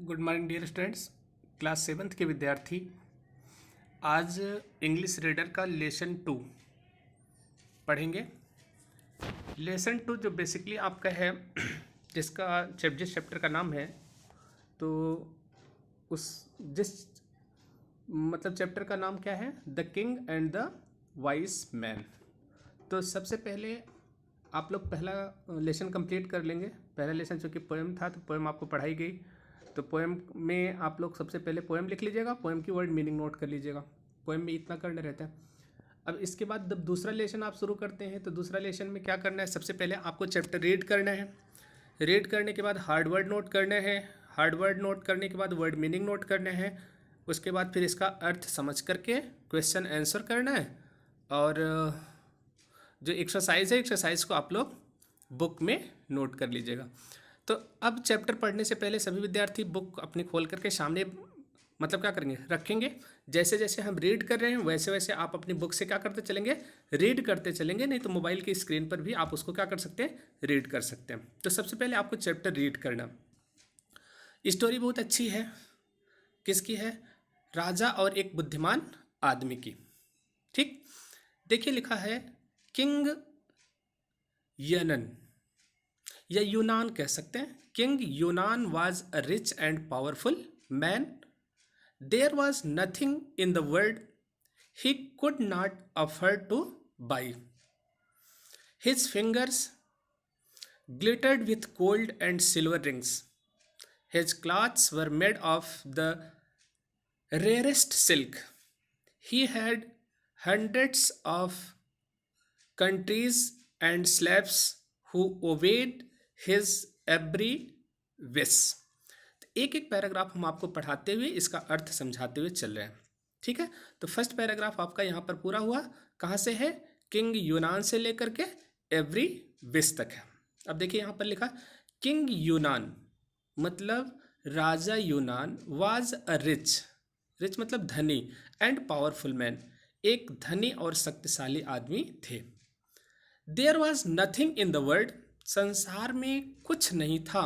Good morning dear students. Class seventh के विद्यार्थी आज इंग्लिश रीडर का लेसन 2 पढ़ेंगे। लेसन 2 जो बेसिकली आपका है जिसका जिस चैप्टर का नाम है, तो उस जिस मतलब चैप्टर का नाम क्या है, the king and the wise man. तो सबसे पहले आप लोग पहला लेसन कंप्लीट कर लेंगे। पहला लेसन चूँकि पोएम था तो पोएम आपको पढ़ाई गई, तो पोएम में आप लोग सबसे पहले पोएम लिख लीजिएगा, पोएम की वर्ड मीनिंग नोट कर लीजिएगा। पोएम में इतना करना रहता है। अब इसके बाद जब दूसरा लेसन आप शुरू करते हैं तो दूसरा लेसन में क्या करना है, सबसे पहले आपको चैप्टर रीड करना है। रीड करने के बाद हार्ड वर्ड नोट करना है। हार्ड वर्ड नोट करने के बाद वर्ड मीनिंग नोट करना है। उसके बाद फिर इसका अर्थ समझ करके क्वेश्चन आंसर करना है। और जो एक्सरसाइज है, एक्सरसाइज को आप लोग बुक में नोट कर लीजिएगा। तो अब चैप्टर पढ़ने से पहले सभी विद्यार्थी बुक अपनी खोल करके सामने मतलब क्या करेंगे, रखेंगे। जैसे जैसे हम रीड कर रहे हैं वैसे वैसे आप अपनी बुक से क्या करते चलेंगे, रीड करते चलेंगे। नहीं तो मोबाइल की स्क्रीन पर भी आप उसको क्या कर सकते हैं, रीड कर सकते हैं। तो सबसे पहले आपको चैप्टर रीड करना। स्टोरी बहुत अच्छी है। किसकी है? राजा और एक बुद्धिमान आदमी की। ठीक, देखिए लिखा है किंग यनन या यूनान कह सकते हैं। King Yunan was a rich and powerful man. There was nothing in the world he could not afford to buy. His fingers glittered with gold and silver rings. His clothes were made of the rarest silk. He had hundreds of countries and slaves who obeyed his every wish. एक एक paragraph हम आपको पढ़ाते हुए इसका अर्थ समझाते हुए चल रहे हैं। ठीक है, तो फर्स्ट पैराग्राफ आपका यहाँ पर पूरा हुआ। कहाँ से है? किंग यूनान से लेकर के एवरी विश तक है। अब देखिए यहाँ पर लिखा किंग यूनान मतलब राजा यूनान वाज अ रिच, रिच मतलब धनी, एंड पावरफुल मैन, एक धनी और शक्तिशाली आदमी थे। There was nothing in the world, संसार में कुछ नहीं था।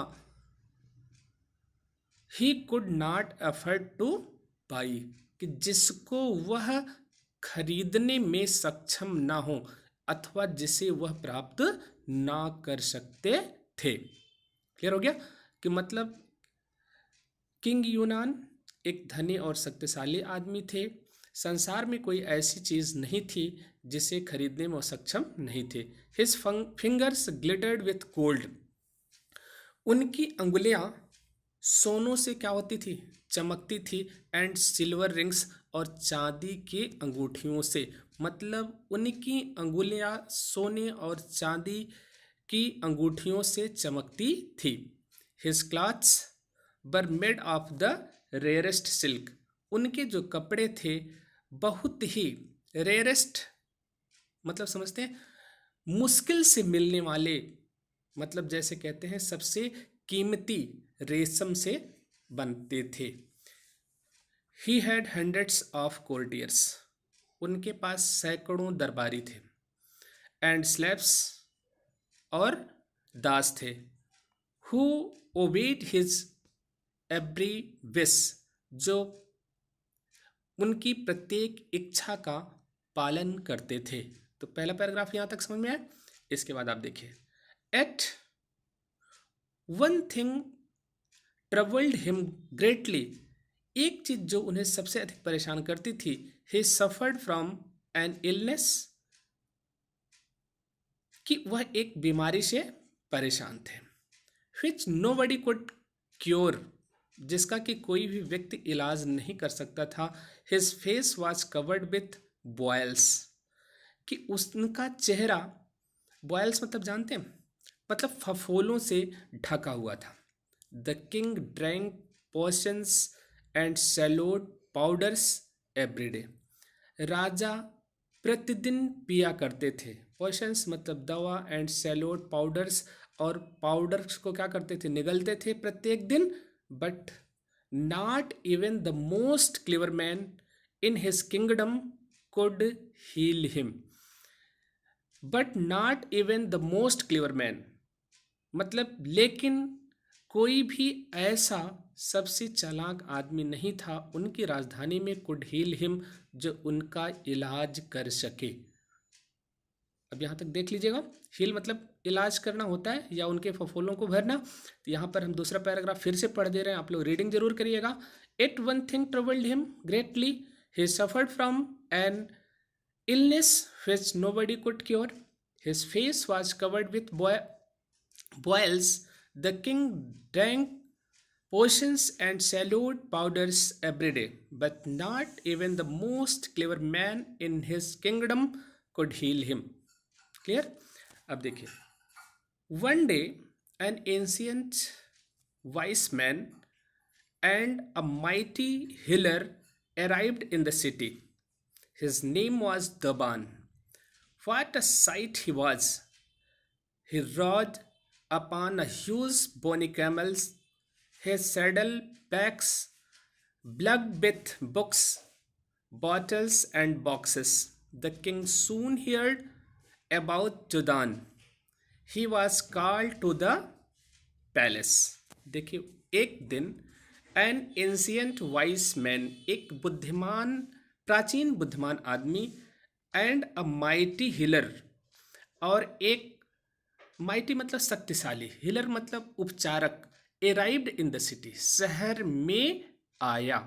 He could not afford to buy, कि जिसको वह खरीदने में सक्षम ना हो अथवा जिसे वह प्राप्त ना कर सकते थे। क्लियर हो गया कि मतलब किंग यूनान एक धनी और शक्तिशाली आदमी थे। संसार में कोई ऐसी चीज़ नहीं थी जिसे खरीदने में वो सक्षम नहीं थे। His fingers glittered with gold, उनकी अंगुलियां सोनों से क्या होती थी, चमकती थी। एंड सिल्वर रिंग्स, और चांदी की अंगूठियों से, मतलब उनकी अंगुलियां सोने और चांदी की अंगूठियों से चमकती थी। His clothes were made of the rarest silk, उनके जो कपड़े थे बहुत ही रेयरेस्ट मतलब समझते हैं मुश्किल से मिलने वाले, मतलब जैसे कहते हैं सबसे कीमती रेशम से बनते थे। He had hundreds of courtiers, उनके पास सैकड़ों दरबारी थे। एंड स्लेव्स, और दास थे। Who obeyed his every wish, जो उनकी प्रत्येक इच्छा का पालन करते थे। तो पहला पैराग्राफ यहाँ तक समझ में आया। इसके बाद आप देखिए, at one thing troubled him greatly, एक चीज जो उन्हें सबसे अधिक परेशान करती थी। He suffered from an illness, कि वह एक बीमारी से परेशान थे। Which nobody could cure, जिसका कि कोई भी व्यक्ति इलाज नहीं कर सकता था। His face was covered with boils, कि उनका चेहरा, बॉयल्स मतलब जानते हैं, मतलब फफोलों से ढका हुआ था। The king drank potions and swallowed powders every day, राजा प्रतिदिन पिया करते थे। पोशंस मतलब दवा, एंड सैलोड पाउडर्स, और पाउडर्स को क्या करते थे, निगलते थे प्रत्येक दिन। But not even the most clever man in his kingdom could heal him. But not even the most clever man मतलब लेकिन कोई भी ऐसा सबसे चालाक आदमी नहीं था उनकी राजधानी में कुड हील हिम, जो उनका इलाज कर सके। अब यहाँ तक देख लीजिएगा, हील मतलब इलाज करना होता है या उनके फफोलों को भरना। तो यहाँ पर हम दूसरा पैराग्राफ फिर से पढ़ दे रहे हैं, आप लोग रीडिंग जरूर करिएगा। It one thing troubled him greatly, he suffered from an illness which nobody could cure. His face was covered with boils. The king drank potions and salute powders every day, but not even the most clever man in his kingdom could heal him. Clear? अब देखिए, one day an ancient wise man and a mighty healer arrived in the city. His name was Daban. What a sight he was! He rode upon a huge bony camel, his saddle bags plugged with books, bottles, and boxes. The king soon heard about Judan. He was called to the palace. देखिए, एक दिन an ancient vice man, एक बुद्धिमान, प्राचीन बुद्धिमान आदमी, and a mighty healer, और एक माइटी मतलब शक्तिशाली, हीलर मतलब उपचारक, अराइव्ड इन द सिटी, शहर में आया।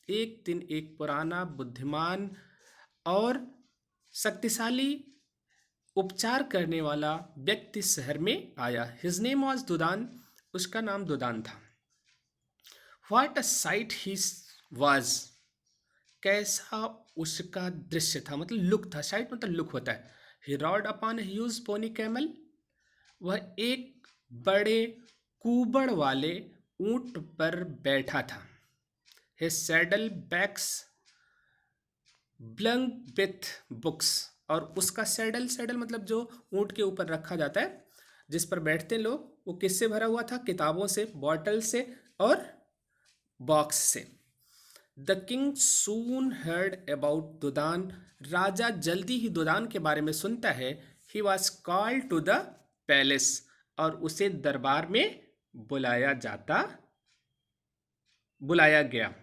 एक दिन एक पुराना बुद्धिमान और शक्तिशाली उपचार करने वाला व्यक्ति शहर में आया। हिज नेम वॉज दुदान, उसका नाम दुदान था। What a site he was, कैसा उसका दृश्य था, मतलब लुक था। साइट मतलब लुक होता है। He rode upon huge pony camel, वह एक बड़े कुबड़ वाले ऊंट पर बैठा था। His saddle bags bulged with books, और उसका सैडल, सैडल मतलब जो ऊंट के ऊपर रखा जाता है जिस पर बैठते हैं लोग, वो किससे भरा हुआ था? किताबों से, बॉटल से और बॉक्स से। The king soon heard about Dudan, राजा जल्दी ही दुदान के बारे में सुनता है। He was called to the palace, और उसे दरबार में बुलाया गया।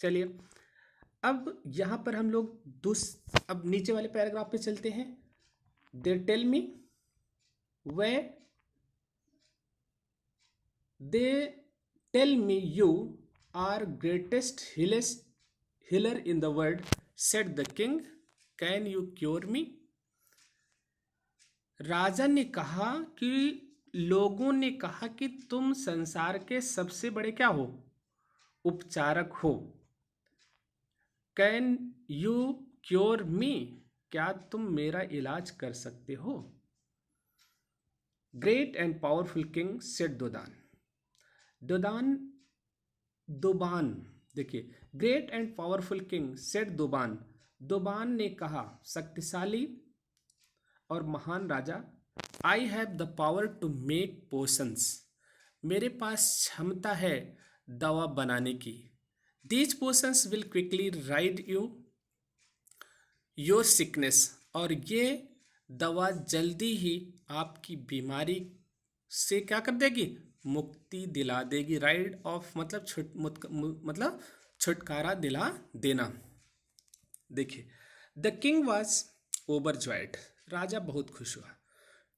चलिए, अब यहाँ पर हम लोग अब नीचे वाले पैराग्राफ पे चलते हैं। They tell me way they tell me you are greatest healer in the world, said the king, can you cure me. राजा ने कहा कि लोगों ने कहा कि तुम संसार के सबसे बड़े क्या हो? उपचारक हो। कैन यू क्योर मी, क्या तुम मेरा इलाज कर सकते हो? Great and powerful king said Duban, देखिए, great and powerful king said Duban ने कहा, शक्तिशाली और महान राजा, I have the power to make potions, मेरे पास क्षमता है दवा बनाने की। These potions will quickly ride your sickness, और ये दवा जल्दी ही आपकी बीमारी से क्या कर देगी? मुक्ति दिला देगी। राइड ऑफ मतलब छुटकारा दिला देना। देखिए, द किंग वॉज ओवरजॉयड, राजा बहुत खुश हुआ।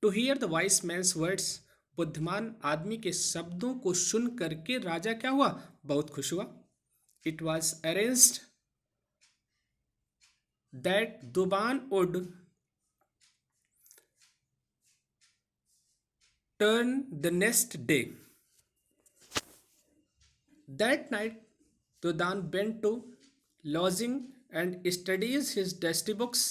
To hear the wise man's words, बुद्धिमान आदमी के शब्दों को सुन करके राजा क्या हुआ? बहुत खुश हुआ। It was arranged that Duban would turn the next day. That night, Dudan went to lodging and studied his dusty books.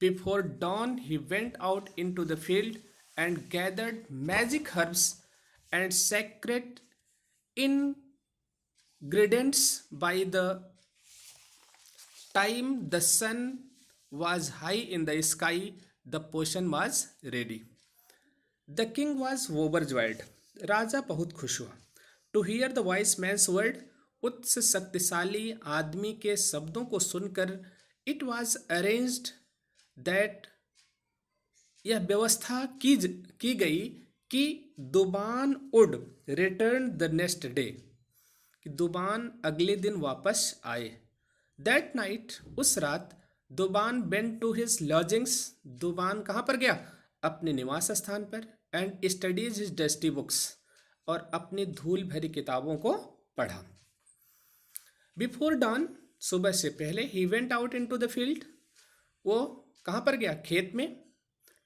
Before dawn, he went out into the field and gathered magic herbs and sacred ingredients. By the time the sun was high in the sky, the potion was ready. The king was overjoyed, राजा बहुत खुश हुआ। To hear the wise man's word, उच्च शक्तिशाली आदमी के शब्दों को सुनकर। इट वॉज अरेंज्ड दैट, यह व्यवस्था की गई कि Duban would return the next day, कि दुबान अगले दिन वापस आए। दैट नाइट, उस रात, दुबान वेंट टू हिज लॉजिंग्स, दुबान कहाँ पर गया? अपने निवास स्थान पर। And studies his dusty books, और अपनी धूल भरी किताबों को पढ़ा। बिफोर डॉन, सुबह से पहले, he went out into the field, वो कहाँ पर गया? खेत में।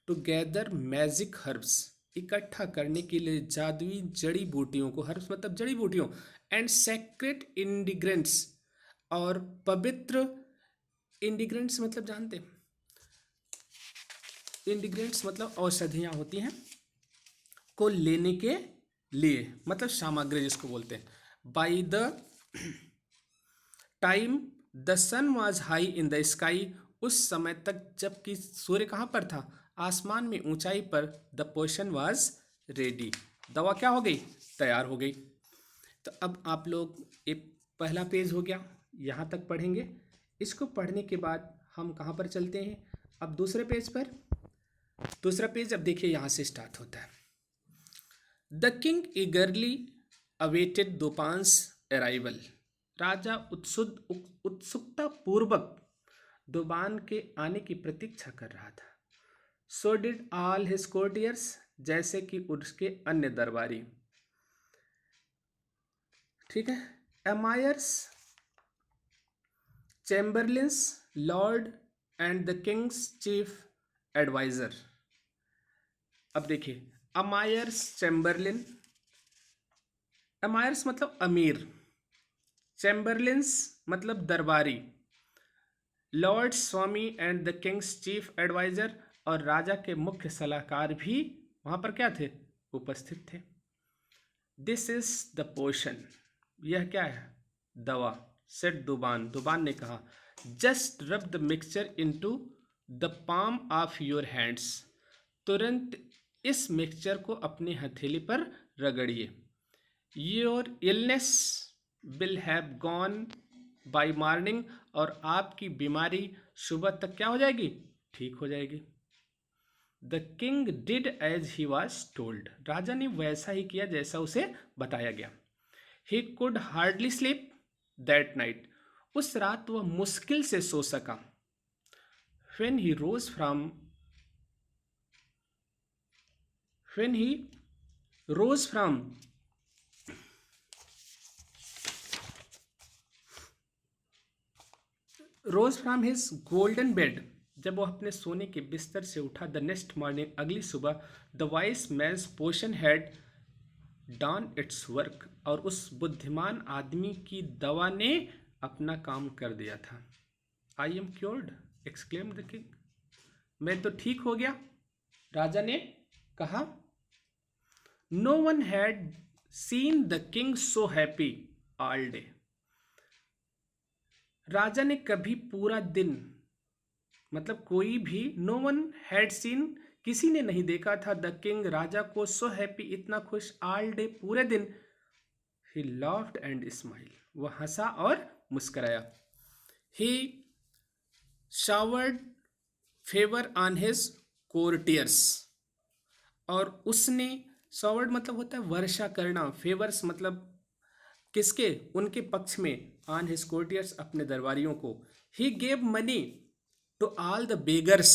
टू गैदर मैजिक हर्ब्स, इकट्ठा करने के लिए जादुई जड़ी बूटियों को, हर्ब्स मतलब जड़ी बूटियों, एंड सेक्रेट इंडिग्रेंट्स, और पवित्र, इंडिग्रेंट्स मतलब जानते, इंडिग्रेंट्स मतलब औषधियाँ होती हैं, को लेने के लिए, मतलब सामग्री जिसको बोलते हैं। By the time the sun was high in the sky, उस समय तक जबकि सूर्य कहाँ पर था? आसमान में ऊंचाई पर। द पोशन वॉज रेडी, दवा क्या हो गई? तैयार हो गई। तो अब आप लोग, ये पहला पेज हो गया, यहाँ तक पढ़ेंगे। इसको पढ़ने के बाद हम कहाँ पर चलते हैं? अब दूसरे पेज पर। दूसरा पेज अब देखिए यहाँ से स्टार्ट होता है। The king eagerly awaited Duban's arrival, राजा उत्सुकता पूर्वक दुबान के आने की प्रतीक्षा कर रहा था। So did all his courtiers, जैसे कि उसके अन्य दरबारी। ठीक है। Emirs, chamberlains, lord and the king's chief adviser. अब देखिए, अमायर्स, चैम्बरलिन, अमायर्स मतलब अमीर, चैम्बरलिन्स मतलब दरबारी, लॉर्ड स्वामी and the king's chief adviser, और राजा के मुख्य सलाहकार भी वहां पर क्या थे? उपस्थित थे। दिस इज द पोशन, यह क्या है? दवा। सेड दुबान, दुबान ने कहा। Just rub the mixture into the palm of your hands, तुरंत इस मिक्सचर को अपनी हथेली पर रगड़िए। Your illness will have gone by morning, और आपकी बीमारी सुबह तक क्या हो जाएगी? ठीक हो जाएगी। The king did as he was told, राजा ने वैसा ही किया जैसा उसे बताया गया। He could hardly sleep that night, उस रात वह मुश्किल से सो सका। when he rose from his golden bed, जब वह अपने सोने के बिस्तर से उठा, द नेक्स्ट मॉर्निंग, अगली सुबह, the wise man's potion had done its work, और उस बुद्धिमान आदमी की दवा ने अपना काम कर दिया था। I am cured, exclaimed the king, मैं तो ठीक हो गया, राजा ने कहा। No one had seen the king so happy all day, राजा ने कभी पूरा दिन, मतलब कोई भी, नो वन हैड सीन, किसी ने नहीं देखा था, द किंग, राजा को, सो हैप्पी, इतना खुश, ऑल डे, पूरे दिन। ही लाफ्ड एंड स्माइल, वह हंसा और मुस्कराया। He showered favour on his courtiers, और उसने, शावर्ड मतलब होता है वर्षा करना, फेवर्स मतलब किसके? उनके पक्ष में, ऑन हिज कोर्टियर्स, अपने दरबारियों को। He gave money to all the beggars,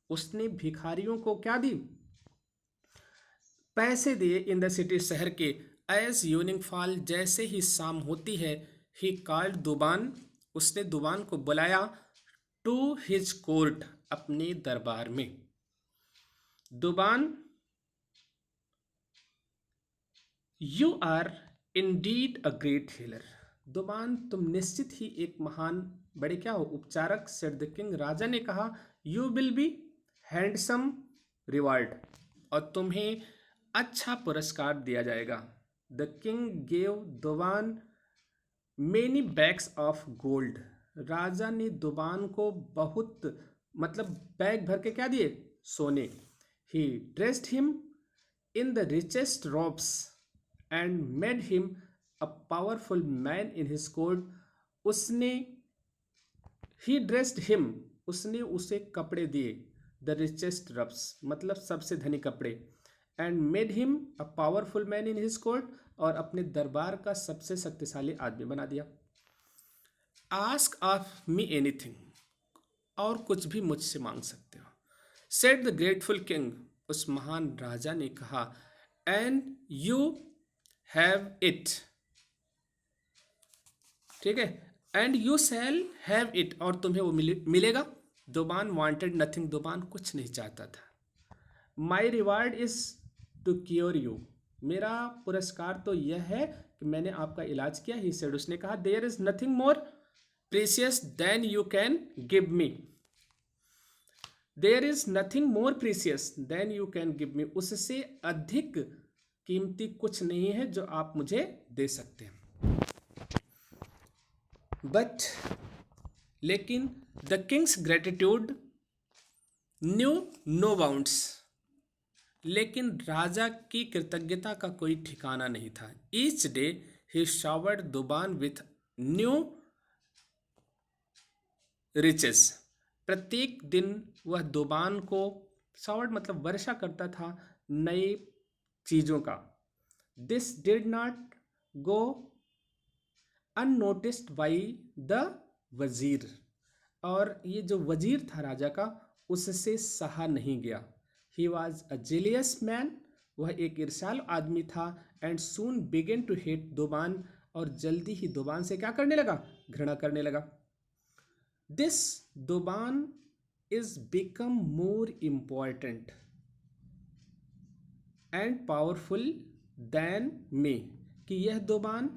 उसने भिखारियों को क्या दी? पैसे दिए। इन द सिटी, शहर के। एज यूनिंग फॉल, जैसे ही शाम होती है। ही कॉल्ड दुबान, उसने दुबान को बुलाया। टू हिज कोर्ट, अपने दरबार में। Duban, you are indeed a great healer, Duban, तुम निश्चित ही एक महान, बड़े क्या हो? उपचारक। सेड द किंग, राजा ने कहा। You will be handsome reward, और तुम्हें अच्छा पुरस्कार दिया जाएगा। The king gave Duban many bags of gold, राजा ने दुबान को बहुत, मतलब बैग भर के क्या दिए? सोने। He dressed him in the richest robes and made him a powerful man in his court, उसने, ही ड्रेस्ड हिम, उसने उसे कपड़े दिए, द रिचेस्ट रब्स मतलब सबसे धनी कपड़े, and made him a powerful man in his court, और अपने दरबार का सबसे शक्तिशाली आदमी बना दिया। आस्क ऑफ मी एनीथिंग, और कुछ भी मुझसे मांग सकते हो। सेड द ग्रेटफुल किंग, उस महान राजा ने कहा, एंड यू हैव इट, ठीक है, and you shall have it, और तुम्हें वो मिलेगा। दुबान वांटेड नथिंग, दुबान कुछ नहीं चाहता था। My reward is to cure you, मेरा पुरस्कार तो यह है कि मैंने आपका इलाज किया। ही सेड, उसने कहा, there is nothing more precious than you can give me, there is nothing more precious than you can give me, उससे अधिक कीमती कुछ नहीं है जो आप मुझे दे सकते हैं। बट लेकिन the king's gratitude knew no bounds, लेकिन राजा की कृतज्ञता का कोई ठिकाना नहीं था। Each day he showered Duban with new riches, प्रत्येक दिन वह दुबान को, शावर्ड मतलब वर्षा करता था नई चीजों का। This did not go unnoticed by the वजीर, और ये जो वजीर था राजा का, उससे सहा नहीं गया। He was a jealous man, वह एक ईर्ष्यालु आदमी था। And soon began to hate Duban, और जल्दी ही दुबान से क्या करने लगा, घृणा करने लगा। This Duban is become more important and powerful than me, कि यह दुबान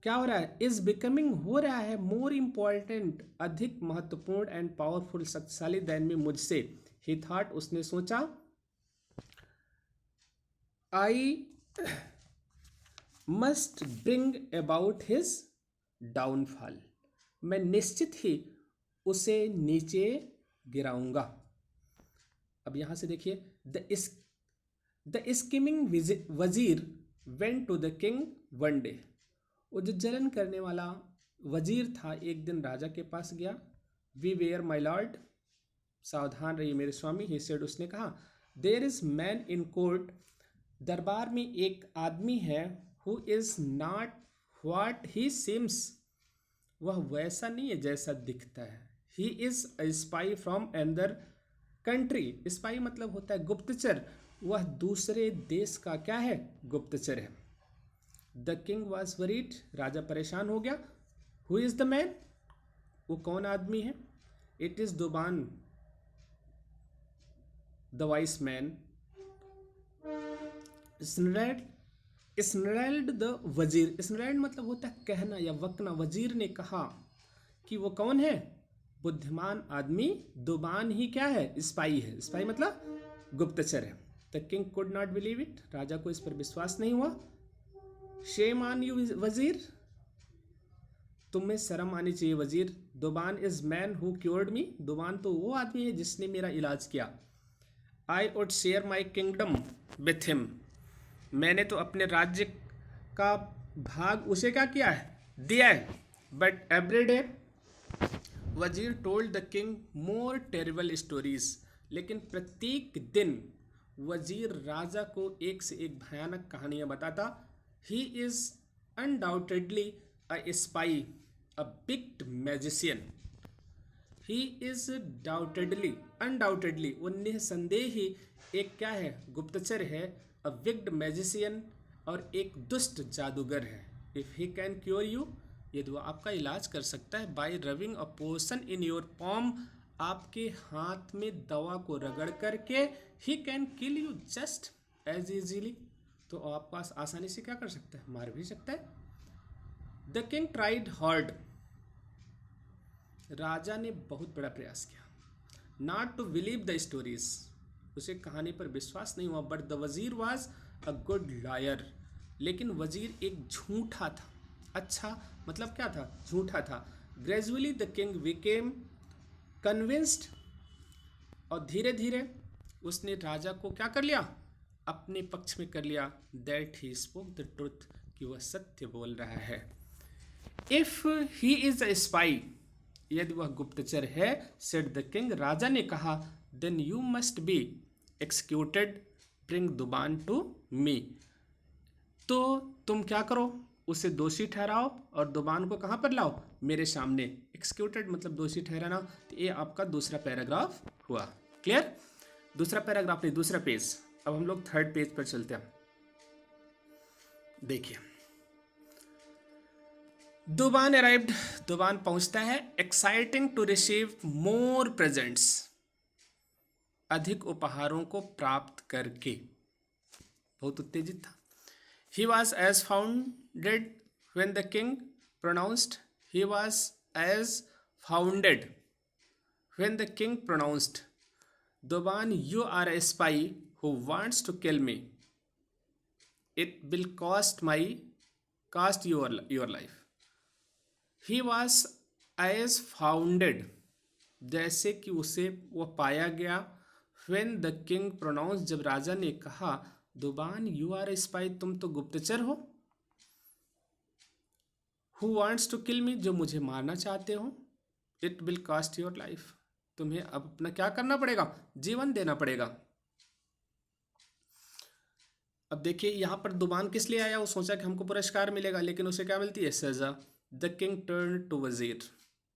क्या हो रहा है, इज बिकमिंग, हो रहा है, मोर इम्पॉर्टेंट, अधिक महत्वपूर्ण, एंड पावरफुल, शक्तिशाली, देन मी, मुझसे। ही थॉट, उसने सोचा, I must bring about his downfall, मैं निश्चित ही उसे नीचे गिराऊंगा। अब यहां से देखिए, द स्कीमिंग वजीर went to the king one day, वो जो जलन करने वाला वजीर था एक दिन राजा के पास गया। वी वेयर माई लॉर्ड, सावधान रहिए मेरे स्वामी। ही सेड, उसने कहा, there is man in court, दरबार में एक आदमी है, who is not what he seems, वह वैसा नहीं है जैसा दिखता है। He is a spy from another country, spy मतलब होता है गुप्तचर, वह दूसरे देश का क्या है, गुप्तचर है। द किंग वॉज वरीड, राजा परेशान हो गया। हु इज द मैन, वो कौन आदमी है। इट इज Duban the wise man. Snarled the wazir, snarled मतलब होता है कहना या वकना। वजीर ने कहा कि वो कौन है, बुद्धिमान आदमी, दुबान ही क्या है, स्पाई है। स्पाई मतलब गुप्तचर है। The king could not believe it, राजा को इस पर विश्वास नहीं हुआ। शेम ऑन यू वजीर, तुम्हें शर्म आनी चाहिए वजीर। दुबान इज मैन हु क्योर्ड मी, दुबान तो वो आदमी है जिसने मेरा इलाज किया। I would share my kingdom with him, मैंने तो अपने राज्य का भाग उसे क्या किया है, दिया है। बट एवरी डे वजीर told the king more terrible stories, लेकिन प्रत्येक दिन वजीर राजा को एक से एक भयानक कहानियां बताता। He is undoubtedly a spy, a big magician. He is doubtedly, undoubtedly, वो निसंदेह ही एक क्या है, गुप्तचर है। अ विग्ड मैजिशियन, और एक दुष्ट जादूगर है। If he can cure you, यदि वो आपका इलाज कर सकता है, by rubbing a potion in your palm, आपके हाथ में दवा को रगड़ करके, he can kill you just as easily, तो आपको आसानी से क्या कर सकता है, मार भी सकता है। द किंग ट्राइड हार्ड, राजा ने बहुत बड़ा प्रयास किया। Not to believe the stories, उसे कहानी पर विश्वास नहीं हुआ। बट द वजीर वॉज अ गुड लायर, लेकिन वजीर एक झूठा था। अच्छा मतलब क्या था, झूठा था। Gradually the king became convinced, और धीरे धीरे उसने राजा को क्या कर लिया, अपने पक्ष में कर लिया। That he spoke the truth, कि वह सत्य बोल रहा है। If he is a spy, यदि वह गुप्तचर है, सेड द किंग, राजा ने कहा, then you must be executed, bring Duban to me, तो तुम क्या करो, उसे दोषी ठहराओ और दुबान को कहाँ पर लाओ, मेरे सामने। एक्सिक्यूटेड मतलब दोषी ठहराना। तो ये आपका दूसरा पैराग्राफ हुआ। क्लियर? दूसरा पैराग्राफ नहीं, दूसरा पेज। अब हम लोग थर्ड पेज पर चलते हैं। देखिए, दुबान अराइव्ड, दुबान पहुंचता है, exciting to receive more presents, अधिक उपहारों को प्राप्त करके, बहुत उत्तेजित था। He was as founded when the king pronounced. He was as founded when the king pronounced, Doban, you are a spy who wants to kill me. It will cost your life. He was as founded, जैसे कि उसे वो पाया गया, when the king pronounced, जब राजा ने कहा, दुबान you R A spy, तुम तो गुप्तचर हो। हु वांट्स टू किल मी, जो मुझे मारना चाहते हो। It will cost your life, तुम्हें अब अपना क्या करना पड़ेगा, जीवन देना पड़ेगा। अब देखिए यहां पर दुबान किस लिए आया, वो सोचा कि हमको पुरस्कार मिलेगा, लेकिन उसे क्या मिलती है, सजा। द किंग टर्न टू वजीर,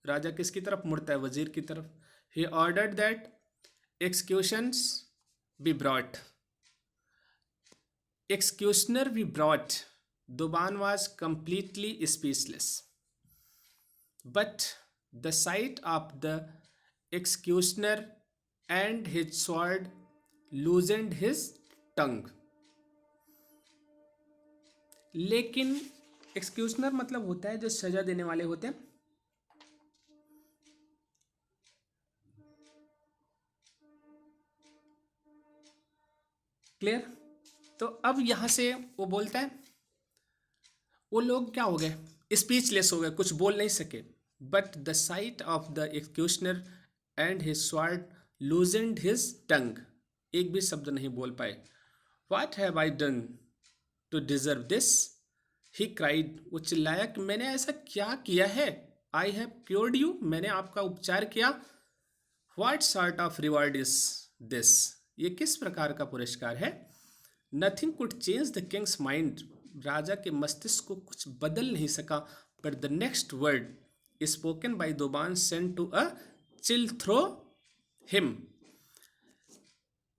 राजा किसकी तरफ मुड़ता है, वजीर की तरफ। He ordered that executions be brought, executioner we brought. Duban was completely speechless, but the sight of the executioner and his sword loosened his tongue. लेकिन एक्सक्यूशनर मतलब होता है जो सजा देने वाले होते हैं। क्लियर? तो अब यहां से वो बोलता है, वो लोग क्या हो गए, स्पीचलेस हो गए, कुछ बोल नहीं सके। But the sight of the executioner and his sword loosened his tongue, एक भी शब्द नहीं बोल पाए। What have I done to deserve this, he cried, वो चिल्लाया कि मैंने ऐसा क्या किया है। आई हैव क्योर्ड यू, मैंने आपका उपचार किया। What sort of reward is this, ये किस प्रकार का पुरस्कार है। Nothing could change the king's mind, राजा के मस्तिष्क को कुछ बदल नहीं सका। But the next word spoken by Duban sent to a chill through him,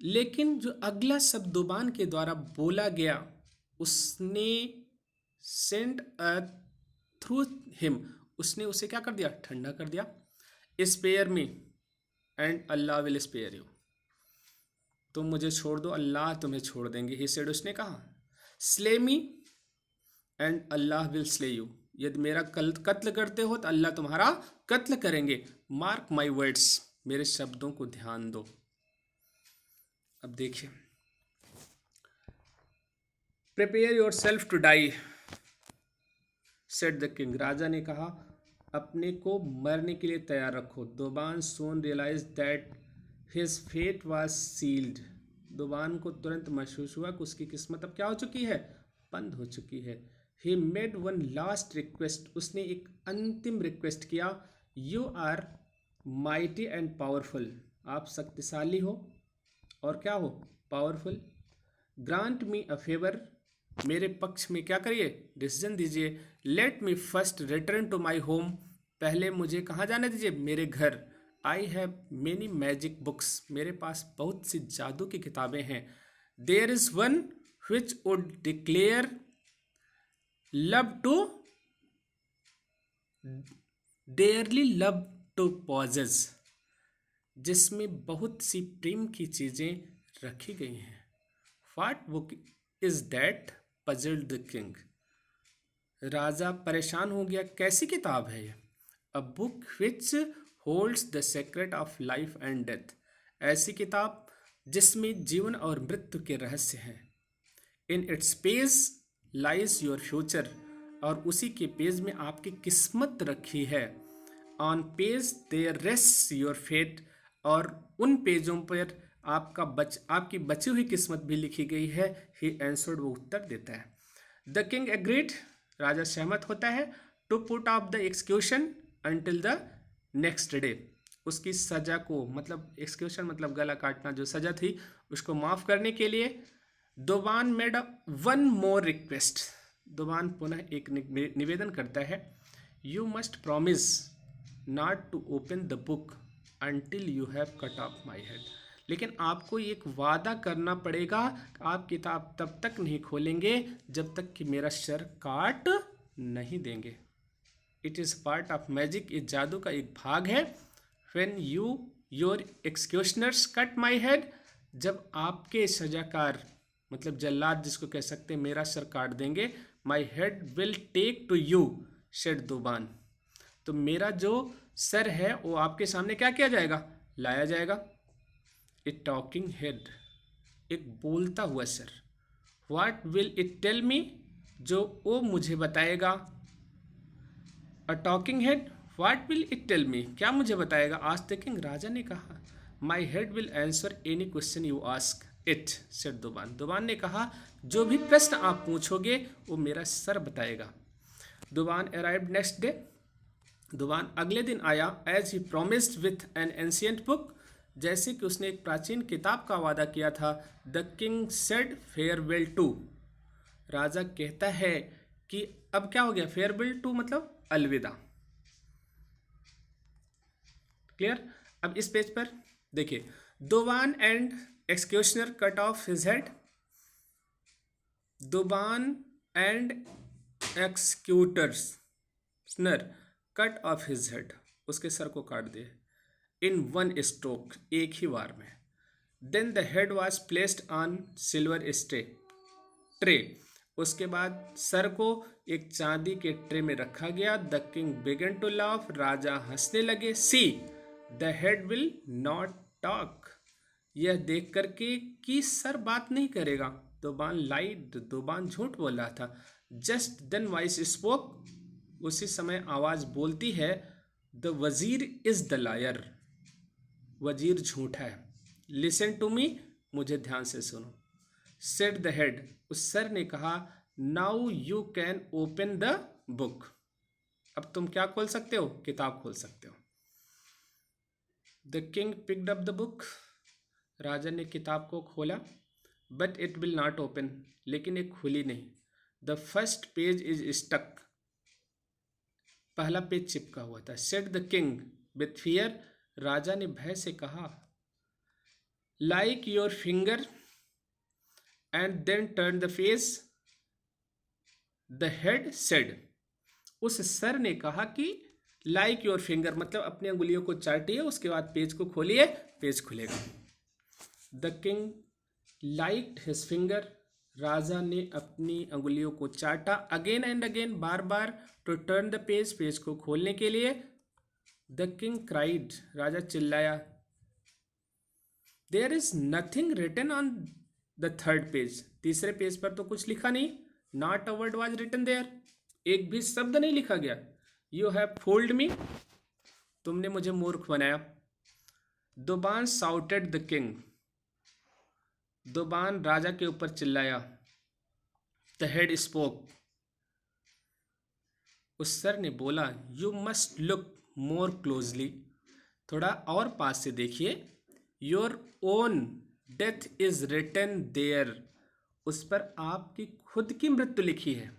लेकिन जो अगला शब्द दुबान के द्वारा बोला गया, उसने सेंट अ थ्रू हिम, उसने उसे क्या कर दिया, ठंडा कर दिया। Spare me and Allah will spare you, तुम मुझे छोड़ दो, अल्लाह तुम्हें छोड़ देंगे। ही सेड, उसने कहा। Slay me and Allah will slay you, यदि मेरा कत्ल करते हो तो अल्लाह तुम्हारा कत्ल करेंगे। मार्क माई वर्ड्स, मेरे शब्दों को ध्यान दो। अब देखिए, prepare yourself to die said the king, राजा ने कहा अपने को मरने के लिए तैयार रखो। Duban soon realise that his fate was sealed, Duban को तुरंत महसूस हुआ कि उसकी किस्मत अब क्या हो चुकी है, बंद हो चुकी है। He made one last request, उसने एक अंतिम रिक्वेस्ट किया। You are mighty and powerful, आप शक्तिशाली हो और क्या हो, powerful. Grant me a favour, मेरे पक्ष में क्या करिए, डिसीजन दीजिए। Let me first return to my home, पहले मुझे कहाँ जाने दीजिए, मेरे घर। I have many magic books, मेरे पास बहुत सी जादू की किताबें हैं। There is one which would declare love to dearly love to possess, जिसमें बहुत सी प्रेम की चीजें रखी गई हैं। What book is that, puzzled the king, राजा परेशान हो गया, कैसी किताब है ये। A book which holds the secret of life and death, ऐसी किताब जिसमें जीवन और मृत्यु के रहस्य हैं। In its page lies your future, और उसी के पेज में आपकी किस्मत रखी है। On page there rest your fate, और उन पेजों पर आपकी बची हुई किस्मत भी लिखी गई है। ही आंसर्ड, वो उत्तर देता है। द किंग एग्रीड, राजा सहमत होता है। To put off the execution until the next day, उसकी सजा को, मतलब एक्सक्यूशन मतलब गला काटना, जो सजा थी उसको माफ करने के लिए। Duban made one more request, Duban पुनः एक निवेदन करता है, you must promise not to open the book until you have cut off my head. लेकिन आपको एक वादा करना पड़ेगा, आप किताब तब तक नहीं खोलेंगे जब तक कि मेरा सर काट नहीं देंगे। It is part of magic, इस जादू का एक भाग है। When your executioners cut my head, जब आपके सजाकार मतलब जल्लाद जिसको कह सकते हैं मेरा सर काट देंगे, my head will take to you said Duban. तो मेरा जो सर है वो आपके सामने क्या किया जाएगा, लाया जाएगा। ए टॉकिंग हेड, एक बोलता हुआ सर। What will it tell me, जो वो मुझे बताएगा। A talking head, what will it tell me, क्या मुझे बताएगा। आज द किंग, राजा ने कहा, my head will answer any question you ask it said Duban. Duban ने कहा, जो भी प्रश्न आप पूछोगे वो मेरा सर बताएगा। Duban arrived next day, Duban अगले दिन आया। As he promised with an ancient book, जैसे कि उसने एक प्राचीन किताब का वादा किया था। The king said farewell to, राजा कहता है कि अब क्या हो गया, फेयरवेल टू मतलब अलविदा। क्लियर। अब इस पेज पर देखिए, Duban and executioner cut off his head. Duban and executioner cut off his head, उसके सर को काट दिए। इन वन स्ट्रोक, एक ही बार में। Then the head was placed on silver tray, उसके बाद सर को एक चांदी के ट्रे में रखा गया। The king began to laugh, राजा हंसने लगे। See the head will not talk, यह देख करके कि सर बात नहीं करेगा। दुबान लाइड, दुबान झूठ बोल रहा था। जस्ट देन वॉइस स्पोक, उसी समय आवाज बोलती है, द वजीर इज द लायर, वजीर झूठा है। लिसन टू मी, मुझे ध्यान से सुनो। सेड द हेड, उस सर ने कहा, now you can open the book, अब तुम क्या खोल सकते हो, किताब खोल सकते हो। The king picked up the book, राजा ने किताब को खोला। But it will not open, लेकिन एक खुली नहीं। The first page is stuck, पहला पेज चिपका हुआ था। Said the king with fear, राजा ने भय से कहा। Like your finger and then turn the page, the head said, उस सर ने कहा कि लाइक योर फिंगर मतलब अपनी अंगुलियों को चाटिए, उसके बाद पेज को खोलिए, पेज खुलेगा। The king liked his finger, राजा ने अपनी अंगुलियों को चाटा। अगेन एंड अगेन, बार बार, to turn the page, page को खोलने के लिए। द किंग क्राइड, राजा चिल्लाया। There is nothing written on the third page, तीसरे पेज पर तो कुछ लिखा नहीं। Not a word was written there, एक भी शब्द नहीं लिखा गया। यू हैव फूल्ड मी, तुमने मुझे मूर्ख बनाया। Duban shouted the king, Duban राजा के ऊपर चिल्लाया। द हेड स्पोक, उस सर ने बोला, you must look more closely, थोड़ा और पास से देखिए। Your own death is written there, उस पर आपकी खुद की मृत्यु लिखी है।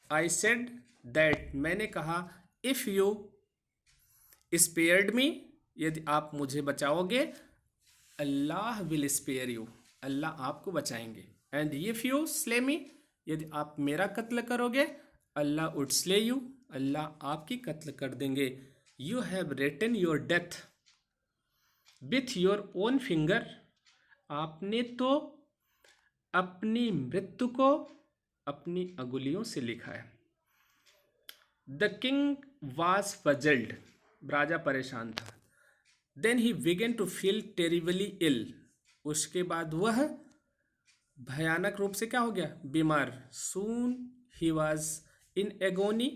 आई सेड दैट, मैंने कहा, इफ यू स्पेयर्ड मी, यदि आप मुझे बचाओगे, Allah will spare you, Allah आपको बचाएंगे। And if you slay me, यदि आप मेरा कत्ल करोगे, Allah would slay you, Allah आपकी कत्ल कर देंगे। You have written your death with your own finger, आपने तो अपनी मृत्यु को अपनी अंगुलियों से लिखा है। द किंग वॉज पजल्ड, राजा परेशान था। Then he began to feel terribly ill, उसके बाद वह भयानक रूप से क्या हो गया, बीमार। सून ही वॉज इन एगोनी,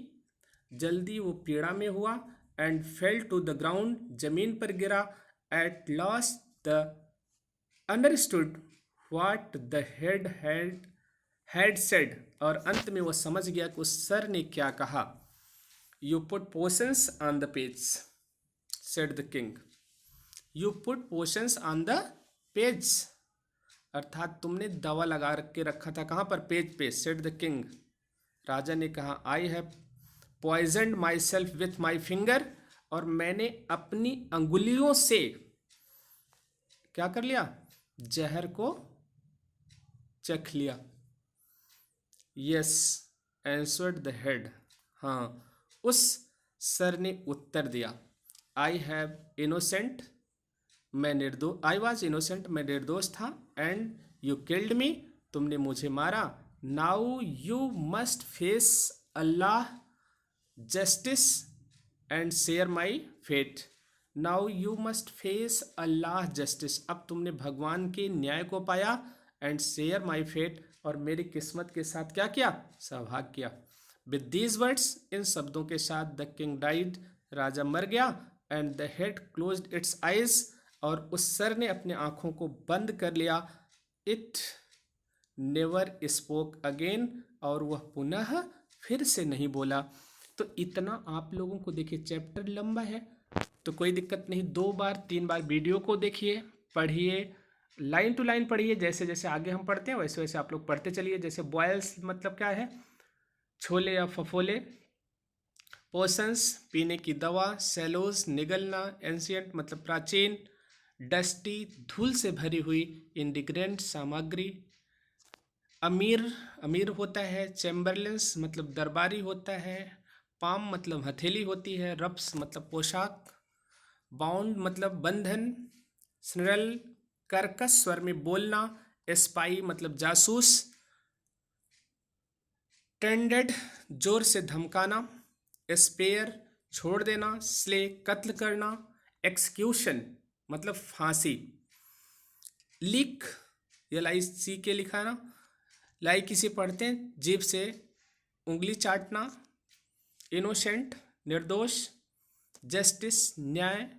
जल्दी वो पीड़ा में हुआ। And fell to the ground, जमीन पर गिरा। At last the understood what the head had said, और अंत में वो समझ गया कि उस सर ने क्या कहा। You put potions on the page said the king, you put potions on the page, अर्थात तुमने दवा लगा के रखा था कहाँ पर, पेज पे। सेड द किंग, राजा ने कहा I have poisoned myself with my finger, और मैंने अपनी अंगुलियों से क्या कर लिया, जहर को चख लिया। यस एंसवर्ड द हेड, हाँ उस सर ने उत्तर दिया। आई हैव इनोसेंट, मैं निर्दोष, आई वॉज इनोसेंट, मैं निर्दोष था। एंड यू किल्ड मी, तुमने मुझे मारा। Now you must face Allah justice and share my fate. Now you must face Allah justice, अब तुमने भगवान के न्याय को पाया। एंड शेयर माई फेट, और मेरी किस्मत के साथ क्या किया, सहभाग किया। विद दीज वर्ड्स, इन शब्दों के साथ, द किंग डाइड, राजा मर गया। And the head closed it's eyes, और उस सर ने अपने आंखों को बंद कर लिया। इट नेवर स्पोक अगेन, और वह पुनः फिर से नहीं बोला। तो इतना आप लोगों को, देखिए चैप्टर लंबा है तो कोई दिक्कत नहीं, 2 बार 3 बार वीडियो को देखिए, पढ़िए, लाइन टू लाइन पढ़िए। जैसे जैसे आगे हम पढ़ते हैं वैसे वैसे आप लोग पढ़ते चलिए। जैसे बॉयल्स मतलब क्या है, छोले या फफोले। पोशंस पीने की दवा। सेलोस निगलना। एंशियंट मतलब प्राचीन। डस्टी धूल से भरी हुई। इंडिग्रेंट सामग्री। अमीर अमीर होता है। चैम्बरलेंस मतलब दरबारी होता है। पाम मतलब हथेली होती है। रब्स मतलब पोशाक। बाउंड मतलब बंधन। स्नरल कर्कश स्वर में बोलना। स्पाई मतलब जासूस। टेंडेड जोर से धमकाना। स्पेयर छोड़ देना। स्ले कत्ल करना। एक्सक्यूशन मतलब फांसी। लीक LIC के लिखाना, लाई किसी पढ़ते हैं, जीभ से उंगली चाटना। इनोसेंट निर्दोष। जस्टिस न्याय।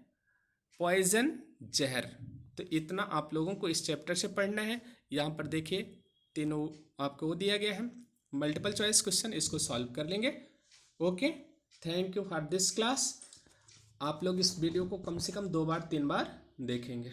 पॉइजन जहर। तो इतना आप लोगों को इस चैप्टर से पढ़ना है। यहाँ पर देखिए तीनों आपको वो दिया गया है, मल्टीपल चॉइस क्वेश्चन, इसको सॉल्व कर लेंगे। Okay, thank you for this class. आप लोग इस वीडियो को कम से कम 2 बार 3 बार देखेंगे।